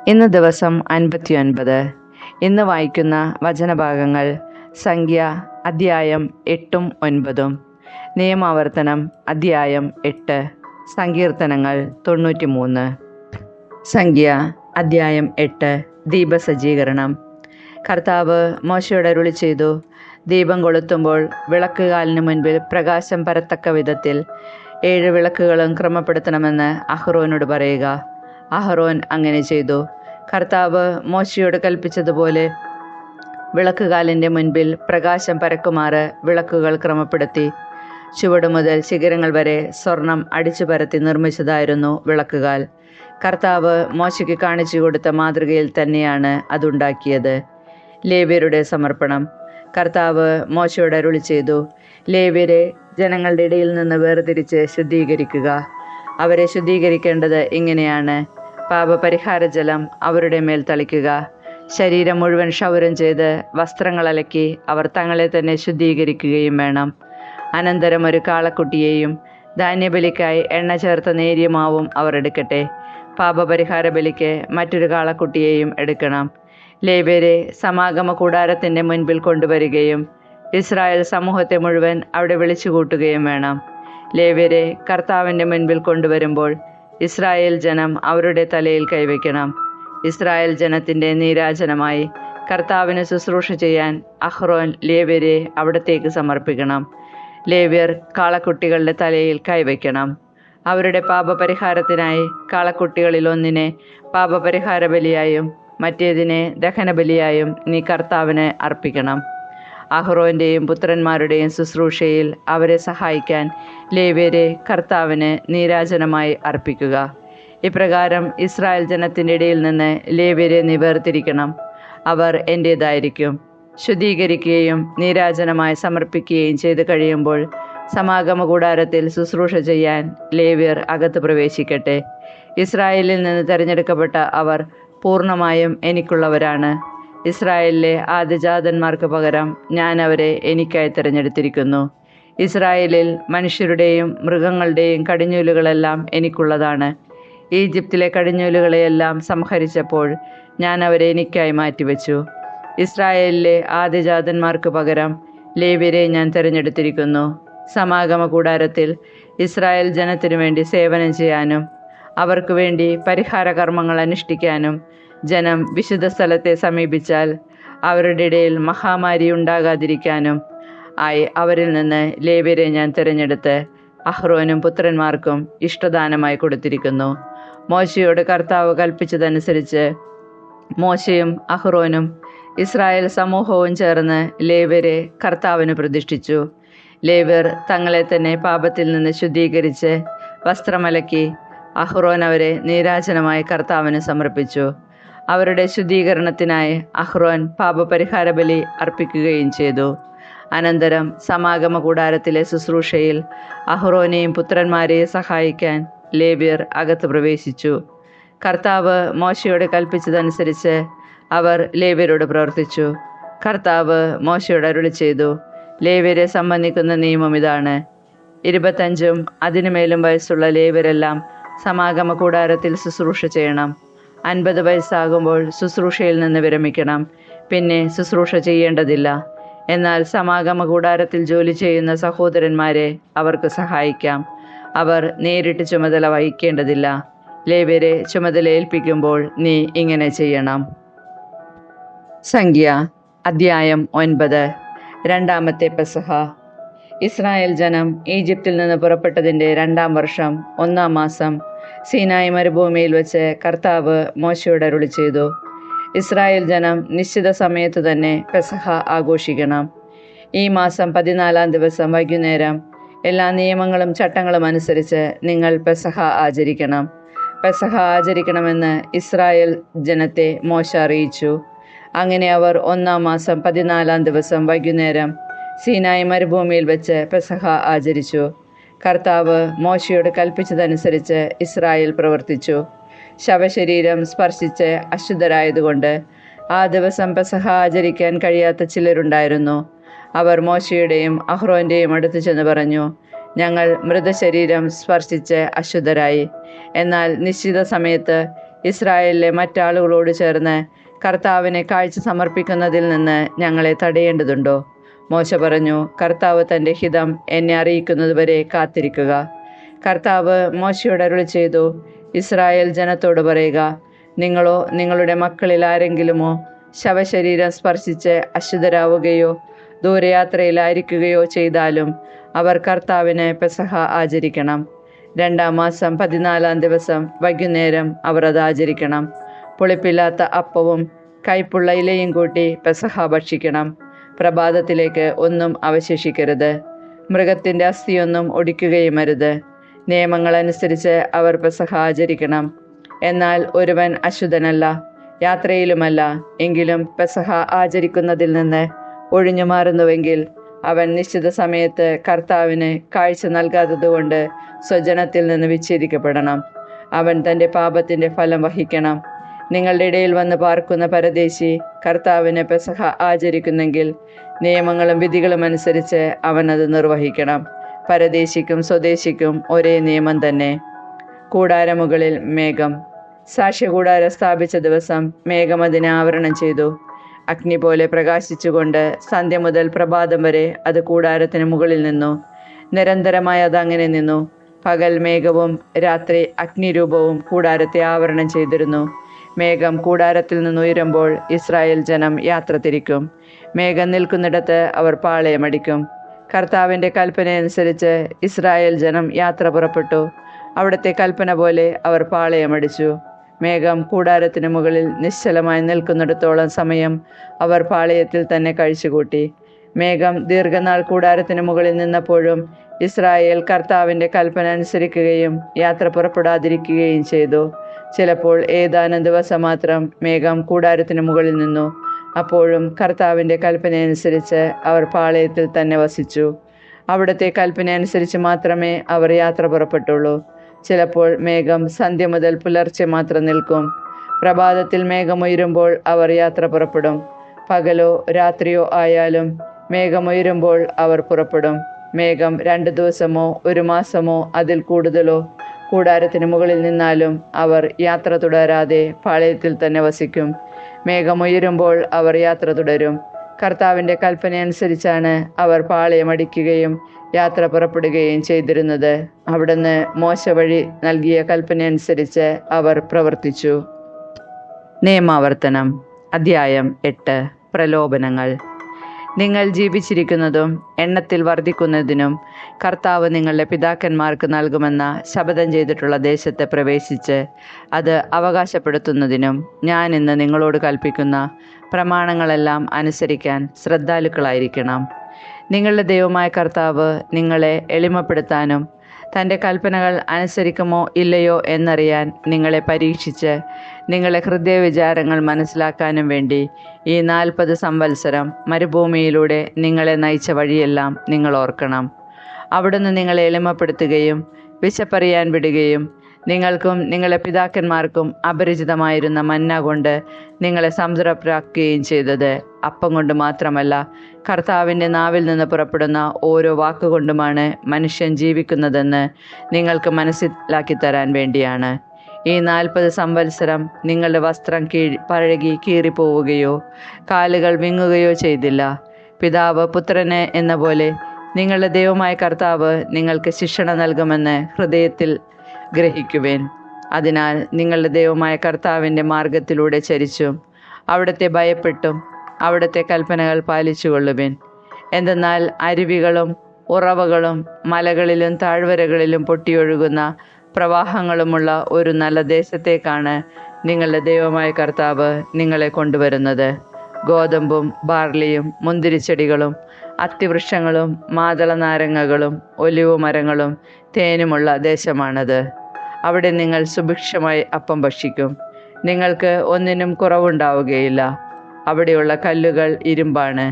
ഇന്ന് ദിവസം 59. ഇന്ന് വായിക്കുന്ന വചനഭാഗങ്ങൾ സംഖ്യ അധ്യായം 8ഉം 9ഉം, നിയമാവർത്തനം അധ്യായം 8, സങ്കീർത്തനങ്ങൾ 93. സംഖ്യ അധ്യായം 8. ദീപസജ്ജീകരണം. കർത്താവ് മോശയോട് അരുളി ചെയ്തു, ദീപം കൊളുത്തുമ്പോൾ വിളക്കുകാലിന് മുൻപിൽ പ്രകാശം പരത്തക്ക വിധത്തിൽ 7 വിളക്കുകളും ക്രമപ്പെടുത്തണമെന്ന് അഹ്റോനോട് പറയുക. അഹ്റോൻ അങ്ങനെ ചെയ്തു. കർത്താവ് മോശയോട് കൽപ്പിച്ചതുപോലെ വിളക്കുകാലിൻ്റെ മുൻപിൽ പ്രകാശം പരക്കുമാറ് വിളക്കുകൾ ക്രമപ്പെടുത്തി. ചുവട് മുതൽ ശിഖരങ്ങൾ വരെ സ്വർണം അടിച്ചു പരത്തി നിർമ്മിച്ചതായിരുന്നു വിളക്കുകാൽ. കർത്താവ് മോശയ്ക്ക് കാണിച്ചു കൊടുത്ത മാതൃകയിൽ തന്നെയാണ് അതുണ്ടാക്കിയത്. ലേവ്യരുടെ സമർപ്പണം. കർത്താവ് മോശയോട് അരുളി ചെയ്തു, ലേവ്യരെ ജനങ്ങളുടെ ഇടയിൽ നിന്ന് വേർതിരിച്ച് ശുദ്ധീകരിക്കുക. അവരെ ശുദ്ധീകരിക്കേണ്ടത് ഇങ്ങനെയാണ്: പാപപരിഹാര ജലം അവരുടെ മേൽ തളിക്കുക. ശരീരം മുഴുവൻ ക്ഷൗരം ചെയ്ത് വസ്ത്രങ്ങൾ അലക്കി അവർ തങ്ങളെ തന്നെ ശുദ്ധീകരിക്കുകയും വേണം. അനന്തരം ഒരു കാളക്കുട്ടിയെയും ധാന്യബലിക്കായി എണ്ണ ചേർത്ത നേരിയ മാവും അവർ എടുക്കട്ടെ. പാപപരിഹാര ബലിക്ക് മറ്റൊരു കാളക്കുട്ടിയെയും എടുക്കണം. ലേവ്യരെ സമാഗമ കൂടാരത്തിൻ്റെ മുൻപിൽ കൊണ്ടുവരികയും ഇസ്രായേൽ സമൂഹത്തെ മുഴുവൻ അവിടെ വിളിച്ചുകൂട്ടുകയും വേണം. ലേവ്യരെ കർത്താവിൻ്റെ മുൻപിൽ കൊണ്ടുവരുമ്പോൾ ഇസ്രായേൽ ജനം അവരുടെ തലയിൽ കൈവയ്ക്കണം. ഇസ്രായേൽ ജനത്തിൻ്റെ നീരാജനമായി കർത്താവിന് ശുശ്രൂഷ ചെയ്യാൻ അഹ്റോൻ ലേവ്യരെ അവിടത്തേക്ക് സമർപ്പിക്കണം. ലേവ്യർ കാളക്കുട്ടികളുടെ തലയിൽ കൈവയ്ക്കണം. അവരുടെ പാപപരിഹാരത്തിനായി കാളക്കുട്ടികളിൽ ഒന്നിനെ പാപപരിഹാര ബലിയായും മറ്റേതിനെ ദഹനബലിയായും നീ കർത്താവിന് അർപ്പിക്കണം. അഹ്റോൻ്റെയും പുത്രന്മാരുടെയും ശുശ്രൂഷയിൽ അവരെ സഹായിക്കാൻ ലേവ്യരെ കർത്താവിന് നീരാജനമായി അർപ്പിക്കുക. ഇപ്രകാരം ഇസ്രായേൽ ജനത്തിൻ്റെ ഇടയിൽ നിന്ന് ലേവ്യരെ നീ വേർതിരിക്കണം. അവർ എൻ്റേതായിരിക്കും. ശുദ്ധീകരിക്കുകയും നീരാജനമായി സമർപ്പിക്കുകയും ചെയ്തു കഴിയുമ്പോൾ സമാഗമ കൂടാരത്തിൽ ശുശ്രൂഷ ചെയ്യാൻ ലേവ്യർ അകത്ത് പ്രവേശിക്കട്ടെ. ഇസ്രായേലിൽ നിന്ന് തിരഞ്ഞെടുക്കപ്പെട്ട അവർ പൂർണ്ണമായും എനിക്കുള്ളവരാണ്. ഇസ്രായേലിലെ ആദ്യജാതന്മാർക്ക് പകരം ഞാൻ അവരെ എനിക്കായി തിരഞ്ഞെടുത്തിരിക്കുന്നു. ഇസ്രായേലിൽ മനുഷ്യരുടെയും മൃഗങ്ങളുടെയും കടിഞ്ഞൂലുകളെല്ലാം എനിക്കുള്ളതാണ്. ഈജിപ്തിലെ കടിഞ്ഞൂലുകളെയെല്ലാം സംഹരിച്ചപ്പോൾ ഞാൻ അവരെ എനിക്കായി മാറ്റിവെച്ചു. ഇസ്രായേലിലെ ആദ്യജാതന്മാർക്ക് പകരം ലേവ്യരെ ഞാൻ തിരഞ്ഞെടുത്തിരിക്കുന്നു. സമാഗമ കൂടാരത്തിൽ ഇസ്രായേൽ ജനത്തിനു വേണ്ടി സേവനം ചെയ്യാനും അവർക്ക് വേണ്ടി പരിഹാര കർമ്മങ്ങൾ അനുഷ്ഠിക്കാനും ജനം വിശുദ്ധ സ്ഥലത്തെ സമീപിച്ചാൽ അവരുടെ ഇടയിൽ മഹാമാരി ഉണ്ടാകാതിരിക്കാനും ആയി അവരിൽ നിന്ന് ലേവ്യരെ ഞാൻ തിരഞ്ഞെടുത്ത് അഹ്റോനും പുത്രന്മാർക്കും ഇഷ്ടദാനമായി കൊടുത്തിരിക്കുന്നു. മോശയോട് കർത്താവ് കൽപ്പിച്ചതനുസരിച്ച് മോശയും അഹ്റോനും ഇസ്രായേൽ സമൂഹവും ചേർന്ന് ലേവ്യരെ കർത്താവിന് പ്രതിഷ്ഠിച്ചു. ലേവ്യർ തങ്ങളെ തന്നെ പാപത്തിൽ നിന്ന് ശുദ്ധീകരിച്ച് വസ്ത്രമലക്കി അഹ്റോൻ അവരെ നീരാജനമായി കർത്താവിന് സമർപ്പിച്ചു. അവരുടെ ശുദ്ധീകരണത്തിനായി അഹ്റോൻ പാപപരിഹാര ബലി അർപ്പിക്കുകയും ചെയ്തു. അനന്തരം സമാഗമ കൂടാരത്തിലെ ശുശ്രൂഷയിൽ അഹ്റോനെയും പുത്രന്മാരെയും സഹായിക്കാൻ ലേവ്യർ അകത്ത് പ്രവേശിച്ചു. കർത്താവ് മോശയോട് കൽപ്പിച്ചതനുസരിച്ച് അവർ ലേവ്യരോട് പ്രവർത്തിച്ചു. കർത്താവ് മോശയോട് അരുളി ചെയ്തു, ലേവ്യരെ സംബന്ധിക്കുന്ന നിയമം ഇതാണ്: 25ഉം അതിനുമേലും വയസ്സുള്ള ലേവ്യരെല്ലാം സമാഗമ കൂടാരത്തിൽ ശുശ്രൂഷ ചെയ്യണം. 50 വയസ്സാകുമ്പോൾ ശുശ്രൂഷയിൽ നിന്ന് വിരമിക്കണം. പിന്നെ ശുശ്രൂഷ ചെയ്യേണ്ടതില്ല. എന്നാൽ സമാഗമ കൂടാരത്തിൽ ജോലി ചെയ്യുന്ന സഹോദരന്മാരെ അവർക്ക് സഹായിക്കാം. അവർ നേരിട്ട് ചുമതല വഹിക്കേണ്ടതില്ല. ലേവ്യരെ ചുമതല ഏൽപ്പിക്കുമ്പോൾ നീ ഇങ്ങനെ ചെയ്യണം. സംഖ്യ അധ്യായം 9. രണ്ടാമത്തെ പെസഹ. ഇസ്രായേൽ ജനം ഈജിപ്തിൽ നിന്ന് പുറപ്പെട്ടതിൻ്റെ 2-ാം വർഷം 1-ാം മാസം സീനായി മരുഭൂമിയിൽ വെച്ച് കർത്താവ് മോശയോട് അരുളി ചെയ്തു, ഇസ്രായേൽ ജനം നിശ്ചിത സമയത്ത് തന്നെ പെസഹ ആഘോഷിക്കണം. ഈ മാസം 14-ാം ദിവസം വൈകുന്നേരം എല്ലാ നിയമങ്ങളും ചട്ടങ്ങളും അനുസരിച്ച് നിങ്ങൾ പെസഹ ആചരിക്കണം. പെസഹ ആചരിക്കണമെന്ന് ഇസ്രായേൽ ജനത്തെ മോശ അറിയിച്ചു. അങ്ങനെ അവർ 1-ാം മാസം 14-ാം ദിവസം വൈകുന്നേരം സീനായി മരുഭൂമിയിൽ വെച്ച് പെസഹ ആചരിച്ചു. കർത്താവ് മോശയോട് കൽപ്പിച്ചതനുസരിച്ച് ഇസ്രായേൽ പ്രവർത്തിച്ചു. ശവശരീരം സ്പർശിച്ച് അശുദ്ധരായതുകൊണ്ട് ആ ദിവസം പെസഹ ആചരിക്കാൻ കഴിയാത്ത ചിലരുണ്ടായിരുന്നു. അവർ മോശയുടെയും അഹ്റോൻ്റെയും അടുത്ത് ചെന്ന് പറഞ്ഞു, ഞങ്ങൾ മൃതശരീരം സ്പർശിച്ച് അശുദ്ധരായി. എന്നാൽ നിശ്ചിത സമയത്ത് ഇസ്രായേലിലെ മറ്റാളുകളോട് ചേർന്ന് കർത്താവിനെ കാഴ്ച സമർപ്പിക്കുന്നതിൽ നിന്ന് ഞങ്ങളെ തടയേണ്ടതുണ്ടോ? മോശ പറഞ്ഞു, കർത്താവ് തൻ്റെ ഹിതം എന്നെ അറിയിക്കുന്നതുവരെ കാത്തിരിക്കുക. കർത്താവ് മോശയോട് അരുളി ചെയ്തു, ഇസ്രായേൽ ജനത്തോട് പറയുക, നിങ്ങളോ നിങ്ങളുടെ മക്കളിൽ ആരെങ്കിലുമോ ശവശരീരം സ്പർശിച്ച് അശുദ്ധരാവുകയോ ദൂരയാത്രയിലായിരിക്കുകയോ ചെയ്താലും അവർ കർത്താവിന് പെസഹ ആചരിക്കണം. 2-ാം മാസം 14-ാം ദിവസം വൈകുന്നേരം അവർ അത് ആചരിക്കണം. പുളിപ്പില്ലാത്ത അപ്പവും കയ്പുള്ള ഇലയും കൂട്ടി പെസഹ ഭക്ഷിക്കണം. പ്രഭാതത്തിലേക്ക് ഒന്നും അവശേഷിക്കരുത്. മൃഗത്തിൻ്റെ അസ്ഥിയൊന്നും ഒടിക്കുകയും അരുത്. നിയമങ്ങളനുസരിച്ച് അവർ പെസഹ ആചരിക്കണം. എന്നാൽ ഒരുവൻ അശുദ്ധനല്ല, യാത്രയിലുമല്ല, എങ്കിലും പെസഹ ആചരിക്കുന്നതിൽ നിന്ന് ഒഴിഞ്ഞു മാറുന്നുവെങ്കിൽ അവൻ നിശ്ചിത സമയത്ത് കർത്താവിന് കാഴ്ച നൽകാത്തതുകൊണ്ട് സ്വജനത്തിൽ നിന്ന് വിച്ഛേദിക്കപ്പെടണം. അവൻ തൻ്റെ പാപത്തിൻ്റെ ഫലം വഹിക്കണം. നിങ്ങളുടെ ഇടയിൽ വന്ന് പാർക്കുന്ന പരദേശി കർത്താവിന് പെസഹ ആചരിക്കുന്നെങ്കിൽ നിയമങ്ങളും വിധികളും അനുസരിച്ച് അവൻ അത് നിർവഹിക്കണം. പരദേശിക്കും സ്വദേശിക്കും ഒരേ നിയമം തന്നെ. കൂടാരമുകളിൽ മേഘം. സാക്ഷ്യകൂടാരം സ്ഥാപിച്ച ദിവസം മേഘം അതിനെ ആവരണം ചെയ്തു. അഗ്നി പോലെ പ്രകാശിച്ചുകൊണ്ട് സന്ധ്യ മുതൽ പ്രഭാതം വരെ അത് കൂടാരത്തിന് മുകളിൽ നിന്നു. നിരന്തരമായി അത് അങ്ങനെ നിന്നു. പകൽ മേഘവും രാത്രി അഗ്നിരൂപവും കൂടാരത്തെ ആവരണം ചെയ്തിരുന്നു. മേഘം കൂടാരത്തിൽ നിന്ന് ഉയരുമ്പോൾ ഇസ്രായേൽ ജനം യാത്ര തിരിക്കും. മേഘം നിൽക്കുന്നിടത്ത് അവർ പാളയമടിക്കും. കർത്താവിൻ്റെ കൽപ്പനയനുസരിച്ച് ഇസ്രായേൽ ജനം യാത്ര പുറപ്പെട്ടു. അവിടുത്തെ കൽപ്പന പോലെ അവർ പാളയമടിച്ചു. മേഘം കൂടാരത്തിന് മുകളിൽ നിശ്ചലമായി നിൽക്കുന്നിടത്തോളം സമയം അവർ പാളയത്തിൽ തന്നെ കഴിച്ചുകൂട്ടി. മേഘം ദീർഘനാൾ കൂടാരത്തിന് മുകളിൽ നിന്നപ്പോഴും ഇസ്രായേൽ കർത്താവിൻ്റെ കൽപ്പന അനുസരിക്കുകയും യാത്ര പുറപ്പെടാതിരിക്കുകയും ചെയ്തു. ചിലപ്പോൾ ഏതാനും ദിവസം മാത്രം മേഘം കൂടാരത്തിന് മുകളിൽ നിന്നു. അപ്പോഴും കർത്താവിൻ്റെ കൽപ്പനയനുസരിച്ച് അവർ പാളയത്തിൽ തന്നെ വസിച്ചു. അവിടുത്തെ കൽപ്പനയനുസരിച്ച് മാത്രമേ അവർ യാത്ര പുറപ്പെട്ടുള്ളൂ. ചിലപ്പോൾ മേഘം സന്ധ്യ മുതൽ പുലർച്ചെ മാത്രം നിൽക്കും. പ്രഭാതത്തിൽ മേഘമുയരുമ്പോൾ അവർ യാത്ര പുറപ്പെടും. പകലോ രാത്രിയോ ആയാലും മേഘമുയരുമ്പോൾ അവർ പുറപ്പെടും. മേഘം 2 ദിവസമോ 1 മാസമോ അതിൽ കൂടുതലോ കൂടാരത്തിന് മുകളിൽ നിന്നാലും അവർ യാത്ര തുടരാതെ പാളയത്തിൽ തന്നെ വസിക്കും. മേഘമുയരുമ്പോൾ അവർ യാത്ര തുടരും. കർത്താവിൻ്റെ കൽപ്പനയനുസരിച്ചാണ് അവർ പാളയമടിക്കുകയും യാത്ര പുറപ്പെടുകയും ചെയ്തിരുന്നത്. അവിടുന്ന് മോശ വഴി നൽകിയ കൽപ്പനയനുസരിച്ച് അവർ പ്രവർത്തിച്ചു. നിയമാവർത്തനം അധ്യായം 8. പ്രലോഭനങ്ങൾ. നിങ്ങൾ ജീവിച്ചിരിക്കുന്നതും എണ്ണത്തിൽ വർദ്ധിക്കുന്നതിനും കർത്താവ് നിങ്ങളുടെ പിതാക്കന്മാർക്ക് നൽകുമെന്ന ശപഥം ചെയ്തിട്ടുള്ള ദേശത്ത് പ്രവേശിച്ച് അത് അവകാശപ്പെടുത്തുന്നതിനും ഞാൻ ഇന്ന് നിങ്ങളോട് കൽപ്പിക്കുന്ന പ്രമാണങ്ങളെല്ലാം അനുസരിക്കാൻ ശ്രദ്ധാലുക്കളായിരിക്കണം. നിങ്ങളുടെ ദൈവമായ കർത്താവ് നിങ്ങളെ എളിമപ്പെടുത്താനും തൻ്റെ കൽപ്പനകൾ അനുസരിക്കുമോ ഇല്ലയോ എന്നറിയാൻ നിങ്ങളെ പരീക്ഷിച്ച് നിങ്ങളെ ഹൃദയവിചാരങ്ങൾ മനസ്സിലാക്കാനും വേണ്ടി ഈ 40 സംവത്സരം മരുഭൂമിയിലൂടെ നിങ്ങളെ നയിച്ച വഴിയെല്ലാം നിങ്ങൾ ഓർക്കണം. അവിടുന്ന് നിങ്ങളെ എളിമപ്പെടുത്തുകയും വിശപ്പറിയാൻ വിടുകയും നിങ്ങൾക്കും നിങ്ങളുടെ പിതാക്കന്മാർക്കും അപരിചിതമായിരുന്ന മന്ന കൊണ്ട് നിങ്ങളെ സംതൃപ്തരാക്കുകയും ചെയ്തത് അപ്പം കൊണ്ട് മാത്രമല്ല, കർത്താവിൻ്റെ നാവിൽ നിന്ന് പുറപ്പെടുന്ന ഓരോ വാക്കുകൊണ്ടുമാണ് മനുഷ്യൻ ജീവിക്കുന്നതെന്ന് നിങ്ങൾക്ക് മനസ്സിലാക്കി തരാൻ വേണ്ടിയാണ്. ഈ 40 സംവത്സരം നിങ്ങളുടെ വസ്ത്രം പഴകി കീറിപ്പോവുകയോ കാലുകൾ വിങ്ങുകയോ ചെയ്തില്ല. പിതാവ് പുത്രന് എന്ന പോലെ നിങ്ങളുടെ ദൈവമായ കർത്താവ് നിങ്ങൾക്ക് ശിക്ഷണ നൽകുമെന്ന് ഹൃദയത്തിൽ ഗ്രഹിക്കുവേൻ. അതിനാൽ നിങ്ങളുടെ ദൈവമായ കർത്താവിൻ്റെ മാർഗത്തിലൂടെ ചരിച്ചും അവിടുത്തെ ഭയപ്പെട്ടും അവിടുത്തെ കൽപ്പനകൾ പാലിച്ചുകൊള്ളുവിൻ. എന്തെന്നാൽ അരുവികളും ഉറവകളും മലകളിലും താഴ്വരകളിലും പൊട്ടിയൊഴുകുന്ന പ്രവാഹങ്ങളുമുള്ള ഒരു നല്ല ദേശത്തേക്കാണ് നിങ്ങളുടെ ദൈവമായ കർത്താവ് നിങ്ങളെ കൊണ്ടുവരുന്നത്. ഗോതമ്പും ബാർലിയും മുന്തിരിച്ചെടികളും അത്തിവൃക്ഷങ്ങളും മാതളനാരങ്ങകളും ഒലിവ് മരങ്ങളും തേനുമുള്ള ദേശമാണത്. അവിടെ നിങ്ങൾ സുഭിക്ഷമായി അപ്പം ഭക്ഷിക്കും. നിങ്ങൾക്ക് ഒന്നിനും കുറവുണ്ടാവുകയില്ല. അവിടെയുള്ള കല്ലുകൾ ഇരുമ്പാണ്.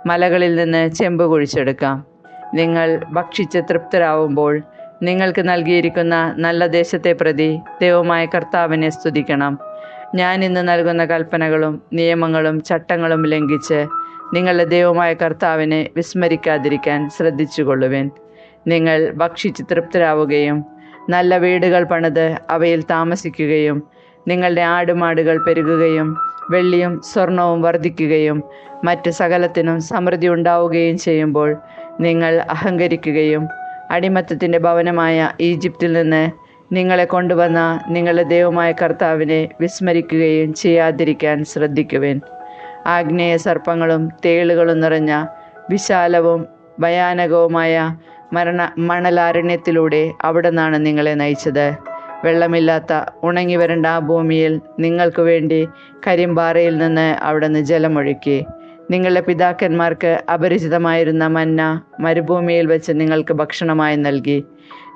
മലകളിൽ നിന്ന് ചെമ്പ് കുഴിച്ചെടുക്കാം. നിങ്ങൾ ഭക്ഷിച്ച് തൃപ്തരാവുമ്പോൾ നിങ്ങൾക്ക് നൽകിയിരിക്കുന്ന നല്ല ദേശത്തെ പ്രതി ദൈവമായ കർത്താവിനെ സ്തുതിക്കണം. ഞാൻ ഇന്ന് നൽകുന്ന കൽപ്പനകളും നിയമങ്ങളും ചട്ടങ്ങളും ലംഘിച്ച് നിങ്ങളുടെ ദൈവമായ കർത്താവിനെ വിസ്മരിക്കാതിരിക്കാൻ ശ്രദ്ധിച്ചുകൊള്ളുവിൻ. നിങ്ങൾ ഭക്ഷിച്ച് തൃപ്തരാവുകയും നല്ല വീടുകൾ പണിത് അവയിൽ താമസിക്കുകയും നിങ്ങളുടെ ആടുമാടുകൾ പെരുകുകയും വെള്ളിയും സ്വർണവും വർദ്ധിക്കുകയും മറ്റ് സകലത്തിനും സമൃദ്ധി ഉണ്ടാവുകയും ചെയ്യുമ്പോൾ നിങ്ങൾ അഹങ്കരിക്കുകയും അടിമത്തത്തിൻ്റെ ഭവനമായ ഈജിപ്തിൽ നിന്ന് നിങ്ങളെ കൊണ്ടുവന്ന നിങ്ങളുടെ ദൈവമായ കർത്താവിനെ വിസ്മരിക്കുകയും ചെയ്യാതിരിക്കാൻ ശ്രദ്ധിക്കുവിൻ. ആഗ്നേയ സർപ്പങ്ങളും തേളുകളും നിറഞ്ഞ വിശാലവും ഭയാനകവുമായ മണലാരണ്യത്തിലൂടെ അവിടെ നിന്നാണ് നിങ്ങളെ നയിച്ചത്. വെള്ളമില്ലാത്ത ഉണങ്ങി വരേണ്ട ആ ഭൂമിയിൽ നിങ്ങൾക്ക് വേണ്ടി കരിമ്പാറയിൽ നിന്ന് അവിടുന്ന് ജലമൊഴുക്കി. നിങ്ങളുടെ പിതാക്കന്മാർക്ക് അപരിചിതമായിരുന്ന മന്ന മരുഭൂമിയിൽ വെച്ച് നിങ്ങൾക്ക് ഭക്ഷണമായി നൽകി.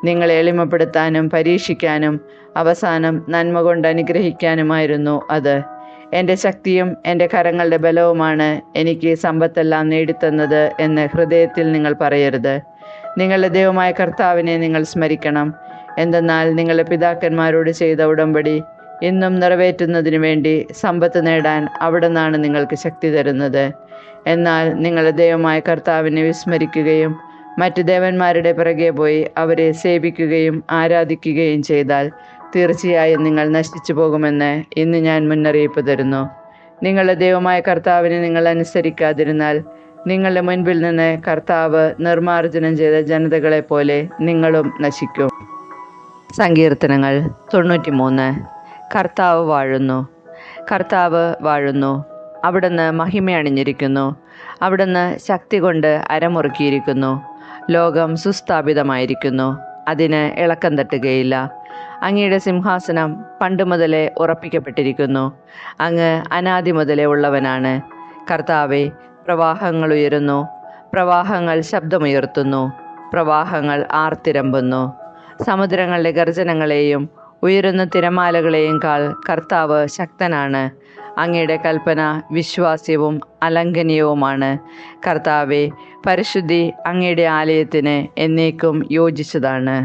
നിങ്ങളെ എളിമപ്പെടുത്താനും പരീക്ഷിക്കാനും അവസാനം നന്മ കൊണ്ട് അനുഗ്രഹിക്കാനുമായിരുന്നു അത്. എൻ്റെ ശക്തിയും എൻ്റെ കരങ്ങളുടെ ബലവുമാണ് എനിക്ക് സമ്പത്തെല്ലാം നേടിത്തന്നത് എന്ന് ഹൃദയത്തിൽ നിങ്ങൾ പറയരുത്. നിങ്ങളുടെ ദൈവമായ കർത്താവിനെ നിങ്ങൾ സ്മരിക്കണം. എന്തെന്നാൽ നിങ്ങളുടെ പിതാക്കന്മാരോട് ചെയ്ത ഉടമ്പടി ഇന്നും നിറവേറ്റുന്നതിനു വേണ്ടി സമ്പത്ത് നേടാൻ അവിടെ നിന്നാണ് നിങ്ങൾക്ക് ശക്തി തരുന്നത്. എന്നാൽ നിങ്ങളുടെ ദൈവമായ കർത്താവിനെ വിസ്മരിക്കുകയും മറ്റ് ദേവന്മാരുടെ പിറകെ പോയി അവരെ സേവിക്കുകയും ആരാധിക്കുകയും ചെയ്താൽ തീർച്ചയായും നിങ്ങൾ നശിച്ചു പോകുമെന്ന് ഇന്ന് ഞാൻ മുന്നറിയിപ്പ് തരുന്നു. നിങ്ങളുടെ ദൈവമായ കർത്താവിനെ നിങ്ങൾ അനുസരിക്കാതിരുന്നാൽ നിങ്ങളുടെ മുൻപിൽ നിന്ന് കർത്താവ് നിർമ്മാർജ്ജനം ചെയ്ത ജനതകളെ പോലെ നിങ്ങളും നശിക്കും. സങ്കീർത്തനങ്ങൾ 93. കർത്താവ് വാഴുന്നു. കർത്താവ് വാഴുന്നു. അവിടുന്ന് മഹിമയണിഞ്ഞിരിക്കുന്നു. അവിടുന്ന് ശക്തി കൊണ്ട് അരമുറുക്കിയിരിക്കുന്നു. ലോകം സുസ്ഥാപിതമായിരിക്കുന്നു, അതിന് ഇളക്കം തട്ടുകയില്ല. അങ്ങയുടെ സിംഹാസനം പണ്ട് മുതലേ ഉറപ്പിക്കപ്പെട്ടിരിക്കുന്നു. അങ്ങ് അനാദി മുതലേ ഉള്ളവനാണ്. കർത്താവെ, പ്രവാഹങ്ങൾ ഉയരുന്നു, പ്രവാഹങ്ങൾ ശബ്ദമുയർത്തുന്നു, പ്രവാഹങ്ങൾ ആർത്തിരമ്പുന്നു. സമുദ്രങ്ങളുടെ ഗർജനങ്ങളെയും ഉയരുന്ന തിരമാലകളെയും കാൾ കർത്താവ് ശക്തനാണ്. അങ്ങയുടെ കൽപ്പന വിശ്വാസ്യവും അലംഘനീയവുമാണ്. കർത്താവെ, പരിശുദ്ധി അങ്ങയുടെ ആലയത്തിന് എന്നേക്കും യോജിച്ചതാണ്.